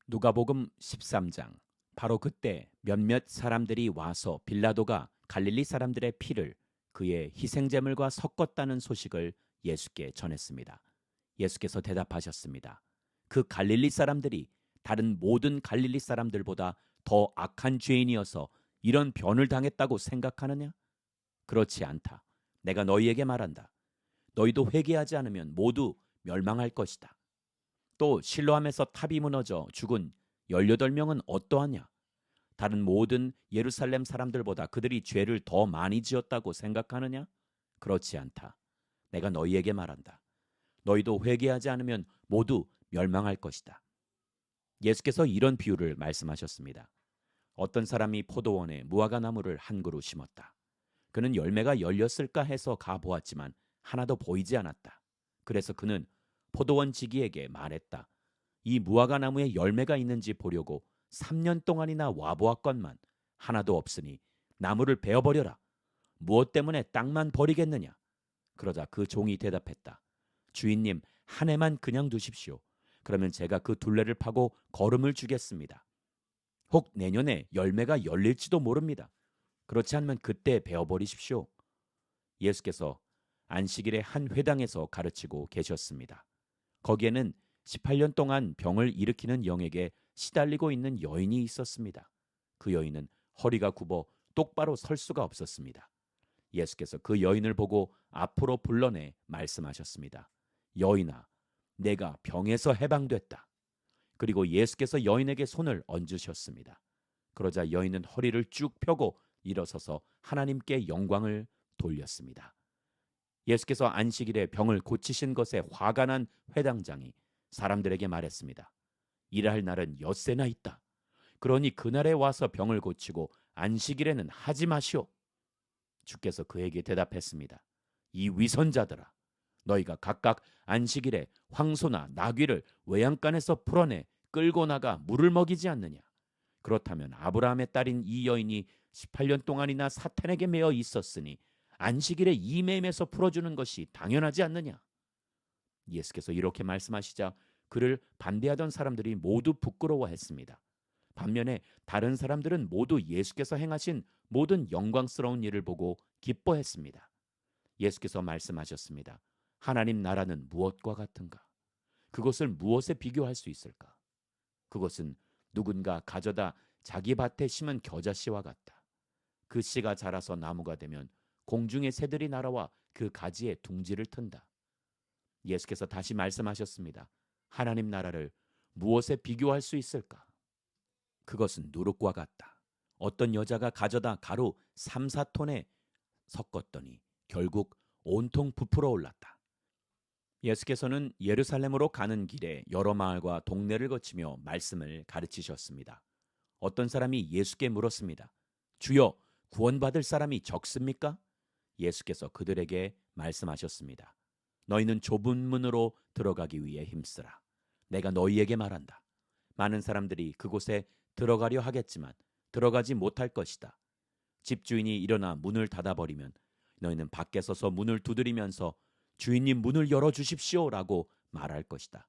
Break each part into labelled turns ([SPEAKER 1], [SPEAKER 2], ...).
[SPEAKER 1] 누가복음 13장. 바로 그때 몇몇 사람들이 와서 빌라도가 갈릴리 사람들의 피를 그의 희생제물과 섞었다는 소식을 예수께 전했습니다. 예수께서 대답하셨습니다. 그 갈릴리 사람들이 다른 모든 갈릴리 사람들보다 더 악한 죄인이어서 이런 변을 당했다고 생각하느냐? 그렇지 않다. 내가 너희에게 말한다. 너희도 회개하지 않으면 모두 멸망할 것이다. 또 실로암에서 탑이 무너져 죽은 18명은 어떠하냐? 다른 모든 예루살렘 사람들보다 그들이 죄를 더 많이 지었다고 생각하느냐? 그렇지 않다. 내가 너희에게 말한다. 너희도 회개하지 않으면 모두 멸망할 것이다. 예수께서 이런 비유를 말씀하셨습니다. 어떤 사람이 포도원에 무화과 나무를 한 그루 심었다. 그는 열매가 열렸을까 해서 가보았지만 하나도 보이지 않았다. 그래서 그는 포도원 지기에게 말했다. 이 무화과 나무에 열매가 있는지 보려고 3년 동안이나 와보았건만 하나도 없으니 나무를 베어버려라. 무엇 때문에 땅만 버리겠느냐? 그러자 그 종이 대답했다. 주인님, 한 해만 그냥 두십시오. 그러면 제가 그 둘레를 파고 거름을 주겠습니다. 혹 내년에 열매가 열릴지도 모릅니다. 그렇지 않으면 그때 베어버리십시오. 예수께서 안식일에 한 회당에서 가르치고 계셨습니다. 거기에는 18년 동안 병을 일으키는 영에게 시달리고 있는 여인이 있었습니다. 그 여인은 허리가 굽어 똑바로 설 수가 없었습니다. 예수께서 그 여인을 보고 앞으로 불러내 말씀하셨습니다. 여인아, 내가 병에서 해방됐다. 그리고 예수께서 여인에게 손을 얹으셨습니다. 그러자 여인은 허리를 쭉 펴고 일어서서 하나님께 영광을 돌렸습니다. 예수께서 안식일에 병을 고치신 것에 화가 난 회당장이 사람들에게 말했습니다. 일할 날은 엿새나 있다. 그러니 그날에 와서 병을 고치고 안식일에는 하지 마시오. 주께서 그에게 대답했습니다. 이 위선자들아, 너희가 각각 안식일에 황소나 나귀를 외양간에서 풀어내 끌고 나가 물을 먹이지 않느냐? 그렇다면 아브라함의 딸인 이 여인이 18년 동안이나 사탄에게 매여 있었으니 안식일에 이 매임에서 풀어주는 것이 당연하지 않느냐? 예수께서 이렇게 말씀하시자 그를 반대하던 사람들이 모두 부끄러워했습니다. 반면에 다른 사람들은 모두 예수께서 행하신 모든 영광스러운 일을 보고 기뻐했습니다. 예수께서 말씀하셨습니다. 하나님 나라는 무엇과 같은가? 그것을 무엇에 비교할 수 있을까? 그것은 누군가 가져다 자기 밭에 심은 겨자씨와 같다. 그 씨가 자라서 나무가 되면 공중의 새들이 날아와 그 가지에 둥지를 튼다. 예수께서 다시 말씀하셨습니다. 하나님 나라를 무엇에 비교할 수 있을까? 그것은 누룩과 같다. 어떤 여자가 가져다 가루 3, 4톤에 섞었더니 결국 온통 부풀어 올랐다. 예수께서는 예루살렘으로 가는 길에 여러 마을과 동네를 거치며 말씀을 가르치셨습니다. 어떤 사람이 예수께 물었습니다. 주여, 구원받을 사람이 적습니까? 예수께서 그들에게 말씀하셨습니다. 너희는 좁은 문으로 들어가기 위해 힘쓰라. 내가 너희에게 말한다. 많은 사람들이 그곳에 들어가려 하겠지만 들어가지 못할 것이다. 집주인이 일어나 문을 닫아버리면 너희는 밖에 서서 문을 두드리면서 주인님 문을 열어주십시오라고 말할 것이다.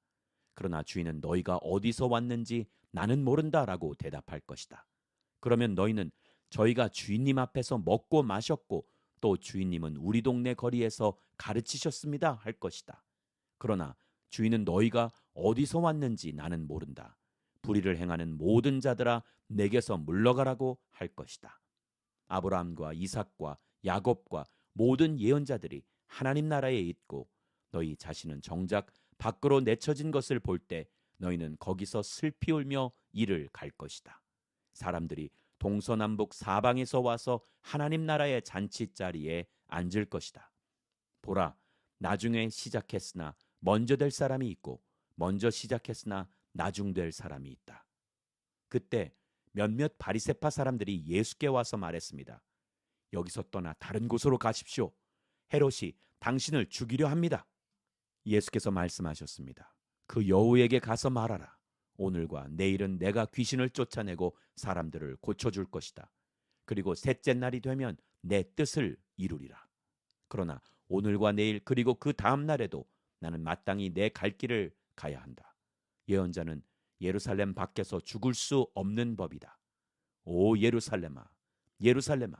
[SPEAKER 1] 그러나 주인은 너희가 어디서 왔는지 나는 모른다라고 대답할 것이다. 그러면 너희는 저희가 주인님 앞에서 먹고 마셨고 또 주인님은 우리 동네 거리에서 가르치셨습니다 할 것이다. 그러나 주인은 너희가 어디서 왔는지 나는 모른다. 불의를 행하는 모든 자들아 내게서 물러가라고 할 것이다. 아브라함과 이삭과 야곱과 모든 예언자들이 하나님 나라에 있고 너희 자신은 정작 밖으로 내쳐진 것을 볼 때 너희는 거기서 슬피 울며 이를 갈 것이다. 사람들이 동서남북 사방에서 와서 하나님 나라의 잔치자리에 앉을 것이다. 보라, 나중에 시작했으나 먼저 될 사람이 있고 먼저 시작했으나 나중 될 사람이 있다. 그때 몇몇 바리새파 사람들이 예수께 와서 말했습니다. 여기서 떠나 다른 곳으로 가십시오. 헤롯이 당신을 죽이려 합니다. 예수께서 말씀하셨습니다. 그 여우에게 가서 말하라. 오늘과 내일은 내가 귀신을 쫓아내고 사람들을 고쳐줄 것이다. 그리고 셋째 날이 되면 내 뜻을 이루리라. 그러나 오늘과 내일 그리고 그 다음 날에도 나는 마땅히 내 갈 길을 가야 한다. 예언자는 예루살렘 밖에서 죽을 수 없는 법이다. 오 예루살렘아, 예루살렘아,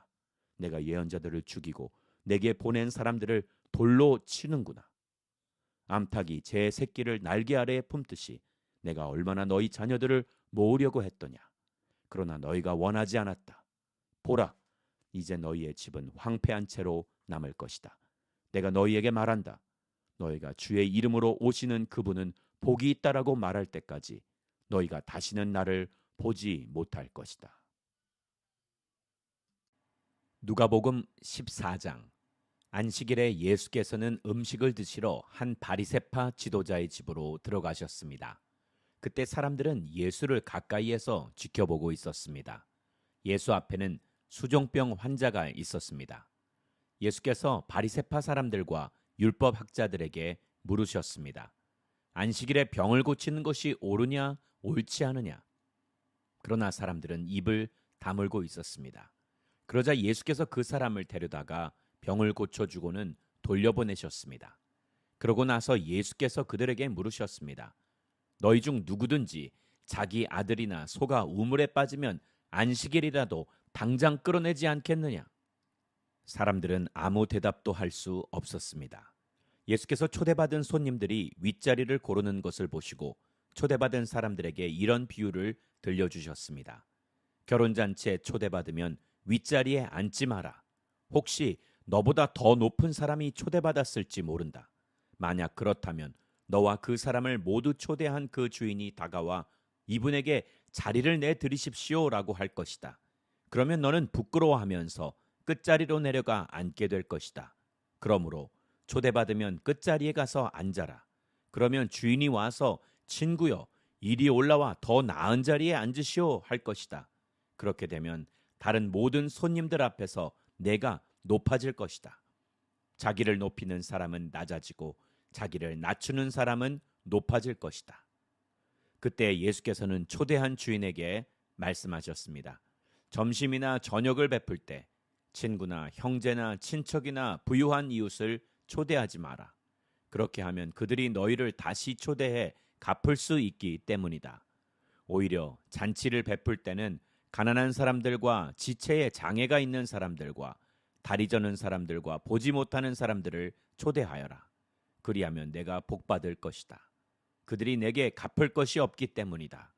[SPEAKER 1] 내가 예언자들을 죽이고 내게 보낸 사람들을 돌로 치는구나. 암탉이 제 새끼를 날개 아래에 품듯이 내가 얼마나 너희 자녀들을 모으려고 했더냐. 그러나 너희가 원하지 않았다. 보라, 이제 너희의 집은 황폐한 채로 남을 것이다. 내가 너희에게 말한다. 너희가 주의 이름으로 오시는 그분은 복이 있다라고 말할 때까지 너희가 다시는 나를 보지 못할 것이다. 누가복음 14장. 안식일에 예수께서는 음식을 드시러 한 바리새파 지도자의 집으로 들어가셨습니다. 그때 사람들은 예수를 가까이에서 지켜보고 있었습니다. 예수 앞에는 수종병 환자가 있었습니다. 예수께서 바리새파 사람들과 율법 학자들에게 물으셨습니다. 안식일에 병을 고치는 것이 옳으냐 옳지 않으냐? 그러나 사람들은 입을 다물고 있었습니다. 그러자 예수께서 그 사람을 데려다가 병을 고쳐주고는 돌려보내셨습니다. 그러고 나서 예수께서 그들에게 물으셨습니다. 너희 중 누구든지 자기 아들이나 소가 우물에 빠지면 안식일이라도 당장 끌어내지 않겠느냐? 사람들은 아무 대답도 할 수 없었습니다. 예수께서 초대받은 손님들이 윗자리를 고르는 것을 보시고 초대받은 사람들에게 이런 비유를 들려주셨습니다. 결혼잔치에 초대받으면 윗자리에 앉지 마라. 혹시 너보다 더 높은 사람이 초대받았을지 모른다. 만약 그렇다면 너와 그 사람을 모두 초대한 그 주인이 다가와 이분에게 자리를 내드리십시오라고 할 것이다. 그러면 너는 부끄러워하면서 끝자리로 내려가 앉게 될 것이다. 그러므로 초대받으면 끝자리에 가서 앉아라. 그러면 주인이 와서 친구여, 이리 올라와 더 나은 자리에 앉으시오 할 것이다. 그렇게 되면 다른 모든 손님들 앞에서 내가 높아질 것이다. 자기를 높이는 사람은 낮아지고 자기를 낮추는 사람은 높아질 것이다. 그때 예수께서는 초대한 주인에게 말씀하셨습니다. 점심이나 저녁을 베풀 때 친구나 형제나 친척이나 부유한 이웃을 초대하지 마라. 그렇게 하면 그들이 너희를 다시 초대해 갚을 수 있기 때문이다. 오히려 잔치를 베풀 때는 가난한 사람들과 지체에 장애가 있는 사람들과 다리 저는 사람들과 보지 못하는 사람들을 초대하여라. 그리하면 내가 복받을 것이다. 그들이 내게 갚을 것이 없기 때문이다.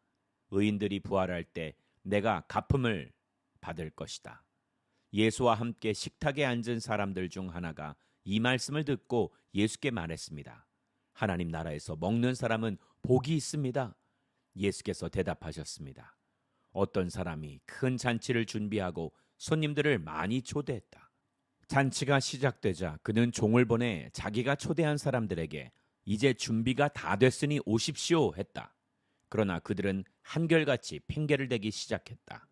[SPEAKER 1] 의인들이 부활할 때 내가 갚음을 받을 것이다. 예수와 함께 식탁에 앉은 사람들 중 하나가 이 말씀을 듣고 예수께 말했습니다. 하나님 나라에서 먹는 사람은 복이 있습니다. 예수께서 대답하셨습니다. 어떤 사람이 큰 잔치를 준비하고 손님들을 많이 초대했다. 잔치가 시작되자 그는 종을 보내 자기가 초대한 사람들에게 이제 준비가 다 됐으니 오십시오 했다. 그러나 그들은 한결같이 핑계를 대기 시작했다.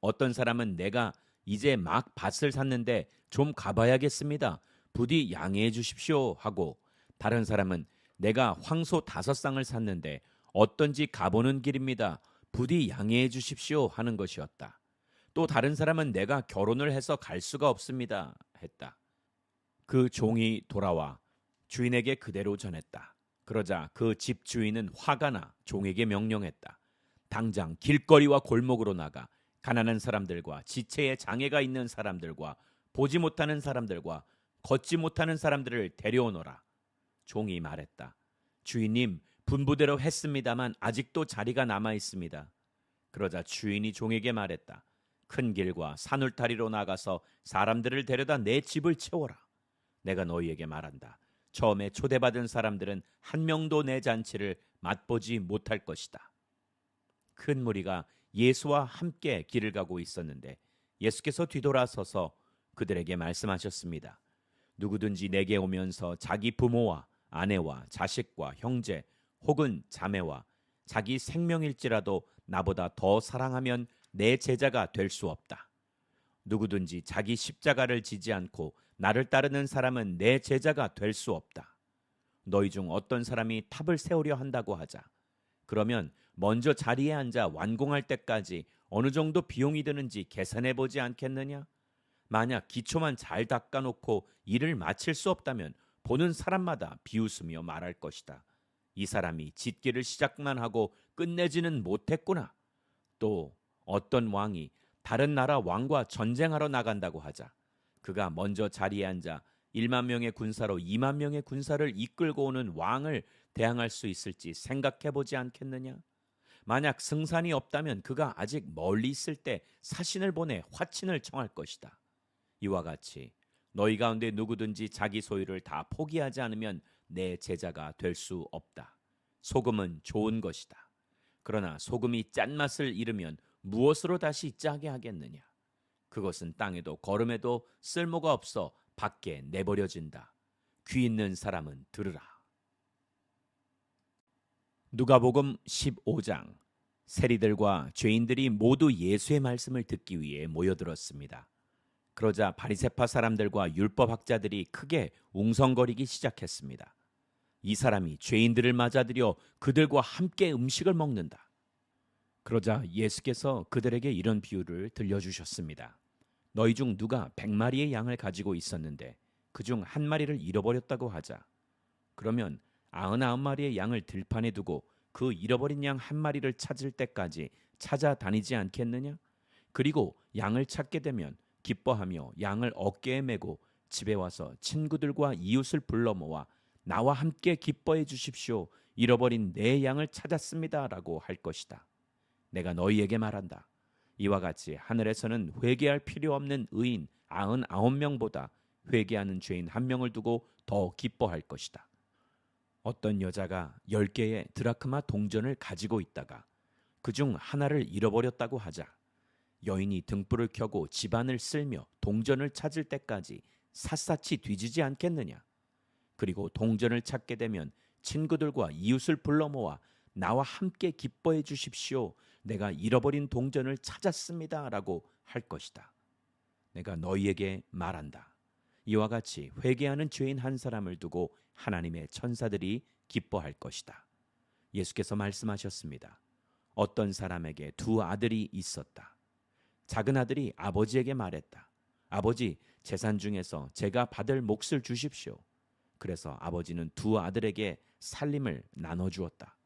[SPEAKER 1] 어떤 사람은 내가 이제 막 밭을 샀는데 좀 가봐야겠습니다. 부디 양해해 주십시오 하고, 다른 사람은 내가 황소 5쌍을 샀는데 어떤지 가보는 길입니다. 부디 양해해 주십시오 하는 것이었다. 또 다른 사람은 내가 결혼을 해서 갈 수가 없습니다 했다. 그 종이 돌아와 주인에게 그대로 전했다. 그러자 그 집 주인은 화가 나 종에게 명령했다. 당장 길거리와 골목으로 나가 가난한 사람들과 지체에 장애가 있는 사람들과 보지 못하는 사람들과 걷지 못하는 사람들을 데려오너라. 종이 말했다. 주인님, 분부대로 했습니다만 아직도 자리가 남아 있습니다. 그러자 주인이 종에게 말했다. 큰 길과 산울타리로 나가서 사람들을 데려다 내 집을 채워라. 내가 너희에게 말한다. 처음에 초대받은 사람들은 한 명도 내 잔치를 맛보지 못할 것이다. 큰 무리가 예수와 함께 길을 가고 있었는데 예수께서 뒤돌아서서 그들에게 말씀하셨습니다. 누구든지 내게 오면서 자기 부모와 아내와 자식과 형제 혹은 자매와 자기 생명일지라도 나보다 더 사랑하면 내 제자가 될 수 없다. 누구든지 자기 십자가를 지지 않고 나를 따르는 사람은 내 제자가 될 수 없다. 너희 중 어떤 사람이 탑을 세우려 한다고 하자. 그러면 먼저 자리에 앉아 완공할 때까지 어느 정도 비용이 드는지 계산해 보지 않겠느냐? 만약 기초만 잘 닦아놓고 일을 마칠 수 없다면 보는 사람마다 비웃으며 말할 것이다. 이 사람이 짓기를 시작만 하고 끝내지는 못했구나. 또 어떤 왕이 다른 나라 왕과 전쟁하러 나간다고 하자 그가 먼저 자리에 앉아 1만 명의 군사로 2만 명의 군사를 이끌고 오는 왕을 대항할 수 있을지 생각해 보지 않겠느냐? 만약 승산이 없다면 그가 아직 멀리 있을 때 사신을 보내 화친을 청할 것이다. 이와 같이 너희 가운데 누구든지 자기 소유를 다 포기하지 않으면 내 제자가 될 수 없다. 소금은 좋은 것이다. 그러나 소금이 짠맛을 잃으면 무엇으로 다시 짜게 하겠느냐? 그것은 땅에도 거름에도 쓸모가 없어 밖에 내버려진다. 귀 있는 사람은 들으라. 누가복음 15장. 세리들과 죄인들이 모두 예수의 말씀을 듣기 위해 모여들었습니다. 그러자 바리새파 사람들과 율법학자들이 크게 웅성거리기 시작했습니다. 이 사람이 죄인들을 맞아들여 그들과 함께 음식을 먹는다. 그러자 예수께서 그들에게 이런 비유를 들려주셨습니다. 너희 중 누가 100마리의 양을 가지고 있었는데 그중 한 마리를 잃어버렸다고 하자. 그러면 99마리의 양을 들판에 두고 그 잃어버린 양 한 마리를 찾을 때까지 찾아다니지 않겠느냐? 그리고 양을 찾게 되면 기뻐하며 양을 어깨에 메고 집에 와서 친구들과 이웃을 불러 모아 나와 함께 기뻐해 주십시오. 잃어버린 내 양을 찾았습니다. 라고 할 것이다. 내가 너희에게 말한다. 이와 같이 하늘에서는 회개할 필요 없는 의인 99명보다 회개하는 죄인 1명을 두고 더 기뻐할 것이다. 어떤 여자가 10개의 드라크마 동전을 가지고 있다가 그중 하나를 잃어버렸다고 하자. 여인이 등불을 켜고 집안을 쓸며 동전을 찾을 때까지 샅샅이 뒤지지 않겠느냐. 그리고 동전을 찾게 되면 친구들과 이웃을 불러 모아 나와 함께 기뻐해 주십시오. 내가 잃어버린 동전을 찾았습니다. 라고 할 것이다. 내가 너희에게 말한다. 이와 같이 회개하는 죄인 한 사람을 두고 하나님의 천사들이 기뻐할 것이다. 예수께서 말씀하셨습니다. 어떤 사람에게 2 아들이 있었다. 작은 아들이 아버지에게 말했다. 아버지, 재산 중에서 제가 받을 몫을 주십시오. 그래서 아버지는 2 아들에게 살림을 나눠주었다.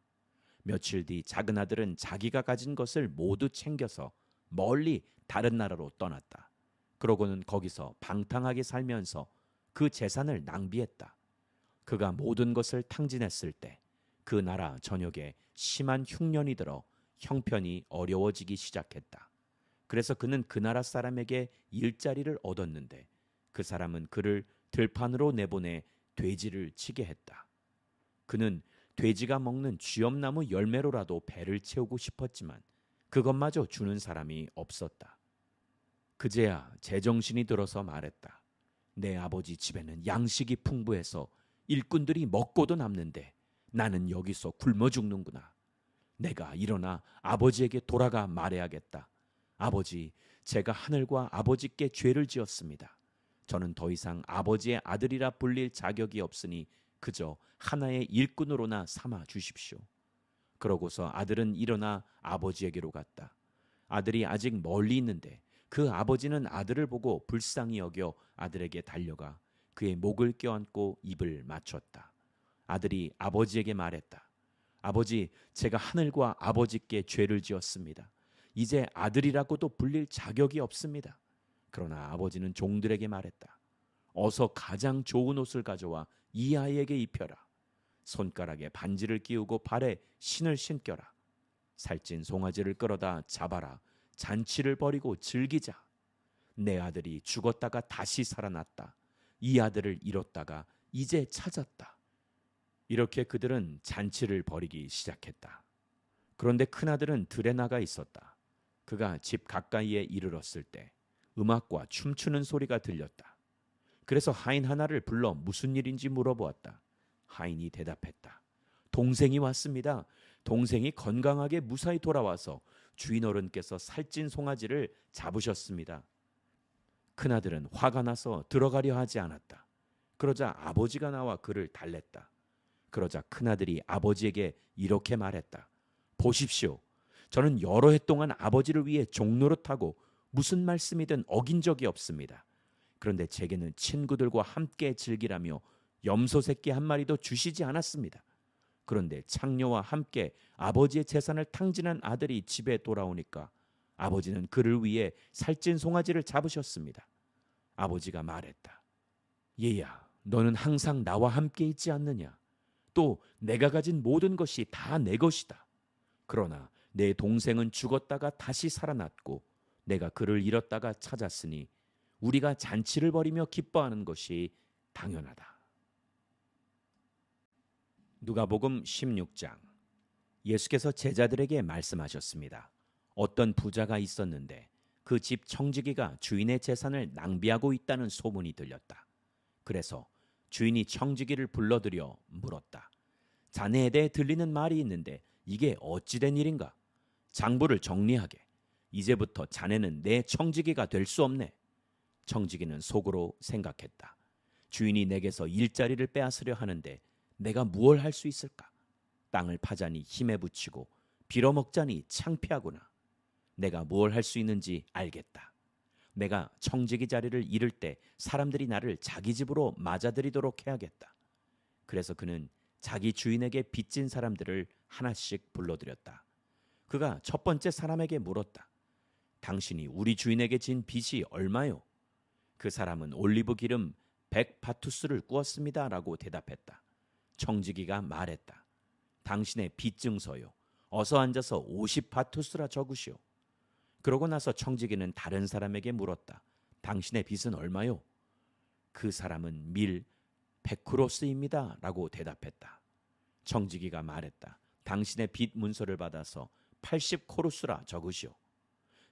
[SPEAKER 1] 며칠 뒤 작은 아들은 자기가 가진 것을 모두 챙겨서 멀리 다른 나라로 떠났다. 그러고는 거기서 방탕하게 살면서 그 재산을 낭비했다. 그가 모든 것을 탕진했을 때 그 나라 전역에 심한 흉년이 들어 형편이 어려워지기 시작했다. 그래서 그는 그 나라 사람에게 일자리를 얻었는데 그 사람은 그를 들판으로 내보내 돼지를 치게 했다. 그는 돼지가 먹는 쥐엄나무 열매로라도 배를 채우고 싶었지만 그것마저 주는 사람이 없었다. 그제야 제정신이 들어서 말했다. 내 아버지 집에는 양식이 풍부해서 일꾼들이 먹고도 남는데 나는 여기서 굶어 죽는구나. 내가 일어나 아버지에게 돌아가 말해야겠다. 아버지, 제가 하늘과 아버지께 죄를 지었습니다. 저는 더 이상 아버지의 아들이라 불릴 자격이 없으니 그저 하나의 일꾼으로나 삼아 주십시오. 그러고서 아들은 일어나 아버지에게로 갔다. 아들이 아직 멀리 있는데 그 아버지는 아들을 보고 불쌍히 여겨 아들에게 달려가 그의 목을 껴안고 입을 맞췄다. 아들이 아버지에게 말했다. 아버지, 제가 하늘과 아버지께 죄를 지었습니다. 이제 아들이라고도 불릴 자격이 없습니다. 그러나 아버지는 종들에게 말했다. 어서 가장 좋은 옷을 가져와 이 아이에게 입혀라. 손가락에 반지를 끼우고 발에 신을 신겨라. 살찐 송아지를 끌어다 잡아라. 잔치를 벌이고 즐기자. 내 아들이 죽었다가 다시 살아났다. 이 아들을 잃었다가 이제 찾았다. 이렇게 그들은 잔치를 벌이기 시작했다. 그런데 큰아들은 들에 나가 있었다. 그가 집 가까이에 이르렀을 때 음악과 춤추는 소리가 들렸다. 그래서 하인 하나를 불러 무슨 일인지 물어보았다. 하인이 대답했다. 동생이 왔습니다. 동생이 건강하게 무사히 돌아와서 주인 어른께서 살찐 송아지를 잡으셨습니다. 큰아들은 화가 나서 들어가려 하지 않았다. 그러자 아버지가 나와 그를 달랬다. 그러자 큰아들이 아버지에게 이렇게 말했다. 보십시오. 저는 여러 해 동안 아버지를 위해 종노릇하고 무슨 말씀이든 어긴 적이 없습니다. 그런데 제게는 친구들과 함께 즐기라며 염소 새끼 한 마리도 주시지 않았습니다. 그런데 창녀와 함께 아버지의 재산을 탕진한 아들이 집에 돌아오니까 아버지는 그를 위해 살찐 송아지를 잡으셨습니다. 아버지가 말했다. 얘야, 너는 항상 나와 함께 있지 않느냐? 또 내가 가진 모든 것이 다 내 것이다. 그러나 내 동생은 죽었다가 다시 살아났고 내가 그를 잃었다가 찾았으니 우리가 잔치를 벌이며 기뻐하는 것이 당연하다. 누가복음 16장. 예수께서 제자들에게 말씀하셨습니다. 어떤 부자가 있었는데 그 집 청지기가 주인의 재산을 낭비하고 있다는 소문이 들렸다. 그래서 주인이 청지기를 불러들여 물었다. 자네에 대해 들리는 말이 있는데 이게 어찌된 일인가? 장부를 정리하게. 이제부터 자네는 내 청지기가 될 수 없네. 청지기는 속으로 생각했다. 주인이 내게서 일자리를 빼앗으려 하는데 내가 무얼 할 수 있을까? 땅을 파자니 힘에 부치고 빌어먹자니 창피하구나. 내가 무얼 할 수 있는지 알겠다. 내가 청지기 자리를 잃을 때 사람들이 나를 자기 집으로 맞아들이도록 해야겠다. 그래서 그는 자기 주인에게 빚진 사람들을 하나씩 불러들였다. 그가 첫 번째 사람에게 물었다. 당신이 우리 주인에게 진 빚이 얼마요? 그 사람은 올리브 기름 100바투스를 구웠습니다. 라고 대답했다. 청지기가 말했다. 당신의 빚 증서요. 어서 앉아서 50바투스라 적으시오. 그러고 나서 청지기는 다른 사람에게 물었다. 당신의 빚은 얼마요? 그 사람은 밀 100크로스입니다. 라고 대답했다. 청지기가 말했다. 당신의 빚 문서를 받아서 80코루스라 적으시오.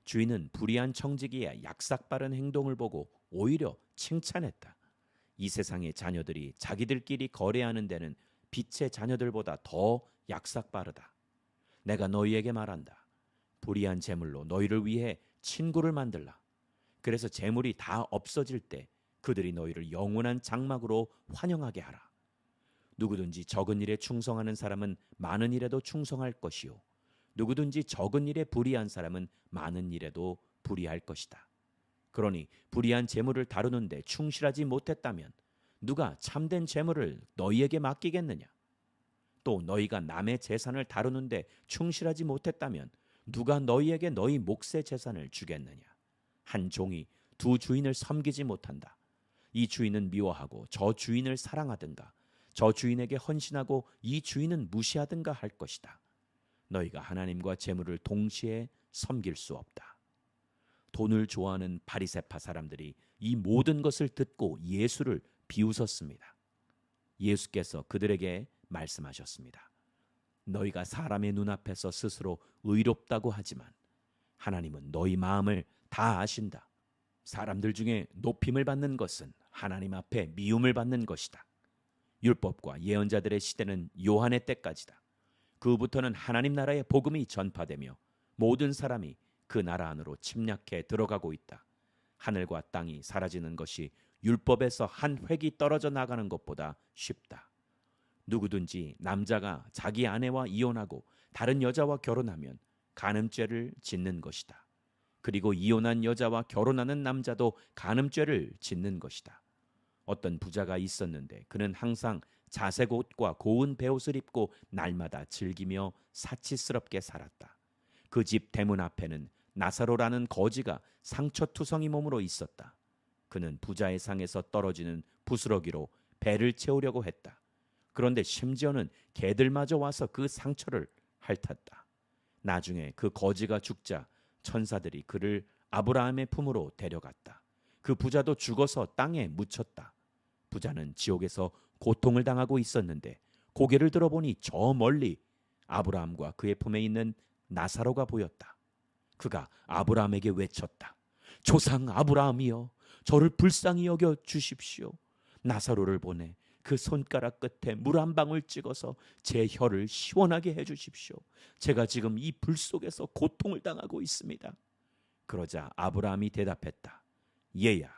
[SPEAKER 1] 주인은 불의한 청지기의 약삭빠른 행동을 보고 오히려 칭찬했다. 이 세상의 자녀들이 자기들끼리 거래하는 데는 빛의 자녀들보다 더 약삭빠르다. 내가 너희에게 말한다. 불의한 재물로 너희를 위해 친구를 만들라. 그래서 재물이 다 없어질 때 그들이 너희를 영원한 장막으로 환영하게 하라. 누구든지 적은 일에 충성하는 사람은 많은 일에도 충성할 것이요. 누구든지 적은 일에 불의한 사람은 많은 일에도 불의할 것이다. 그러니 불의한 재물을 다루는데 충실하지 못했다면 누가 참된 재물을 너희에게 맡기겠느냐? 또 너희가 남의 재산을 다루는데 충실하지 못했다면 누가 너희에게 너희 몫의 재산을 주겠느냐? 한 종이 두 주인을 섬기지 못한다. 이 주인은 미워하고 저 주인을 사랑하든가 저 주인에게 헌신하고 이 주인은 무시하든가 할 것이다. 너희가 하나님과 재물을 동시에 섬길 수 없다. 돈을 좋아하는 바리새파 사람들이 이 모든 것을 듣고 예수를 비웃었습니다. 예수께서 그들에게 말씀하셨습니다. 너희가 사람의 눈앞에서 스스로 의롭다고 하지만 하나님은 너희 마음을 다 아신다. 사람들 중에 높임을 받는 것은 하나님 앞에 미움을 받는 것이다. 율법과 예언자들의 시대는 요한의 때까지다. 그부터는 하나님 나라의 복음이 전파되며 모든 사람이 그 나라 안으로 침략해 들어가고 있다. 하늘과 땅이 사라지는 것이 율법에서 한 획이 떨어져 나가는 것보다 쉽다. 누구든지 남자가 자기 아내와 이혼하고 다른 여자와 결혼하면 간음죄를 짓는 것이다. 그리고 이혼한 여자와 결혼하는 남자도 간음죄를 짓는 것이다. 어떤 부자가 있었는데 그는 항상 자색 옷과 고운 베옷을 입고 날마다 즐기며 사치스럽게 살았다. 그 집 대문 앞에는 나사로라는 거지가 상처투성이 몸으로 있었다. 그는 부자의 상에서 떨어지는 부스러기로 배를 채우려고 했다. 그런데 심지어는 개들마저 와서 그 상처를 핥았다. 나중에 그 거지가 죽자 천사들이 그를 아브라함의 품으로 데려갔다. 그 부자도 죽어서 땅에 묻혔다. 부자는 지옥에서 고통을 당하고 있었는데 고개를 들어보니 저 멀리 아브라함과 그의 품에 있는 나사로가 보였다. 그가 아브라함에게 외쳤다. 조상 아브라함이여, 저를 불쌍히 여겨 주십시오. 나사로를 보내 그 손가락 끝에 물 한 방울 찍어서 제 혀를 시원하게 해주십시오. 제가 지금 이 불 속에서 고통을 당하고 있습니다. 그러자 아브라함이 대답했다. 얘야,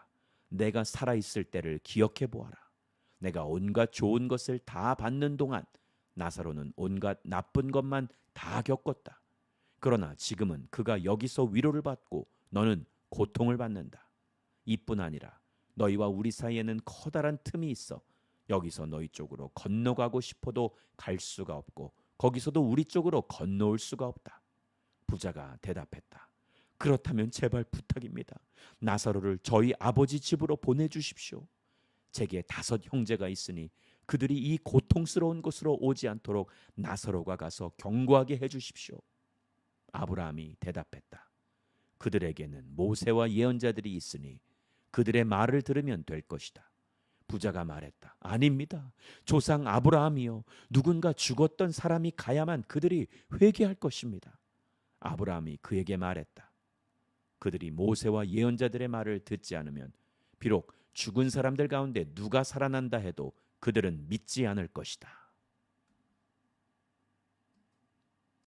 [SPEAKER 1] 내가 살아있을 때를 기억해 보아라. 내가 온갖 좋은 것을 다 받는 동안 나사로는 온갖 나쁜 것만 다 겪었다. 그러나 지금은 그가 여기서 위로를 받고 너는 고통을 받는다. 이뿐 아니라 너희와 우리 사이에는 커다란 틈이 있어 여기서 너희 쪽으로 건너가고 싶어도 갈 수가 없고 거기서도 우리 쪽으로 건너올 수가 없다. 부자가 대답했다. 그렇다면 제발 부탁입니다. 나사로를 저희 아버지 집으로 보내주십시오. 제게 5 형제가 있으니 그들이 이 고통스러운 곳으로 오지 않도록 나사로가 가서 경고하게 해주십시오. 아브라함이 대답했다. 그들에게는 모세와 예언자들이 있으니 그들의 말을 들으면 될 것이다. 부자가 말했다. 아닙니다. 조상 아브라함이요. 누군가 죽었던 사람이 가야만 그들이 회개할 것입니다. 아브라함이 그에게 말했다. 그들이 모세와 예언자들의 말을 듣지 않으면 비록 죽은 사람들 가운데 누가 살아난다 해도 그들은 믿지 않을 것이다.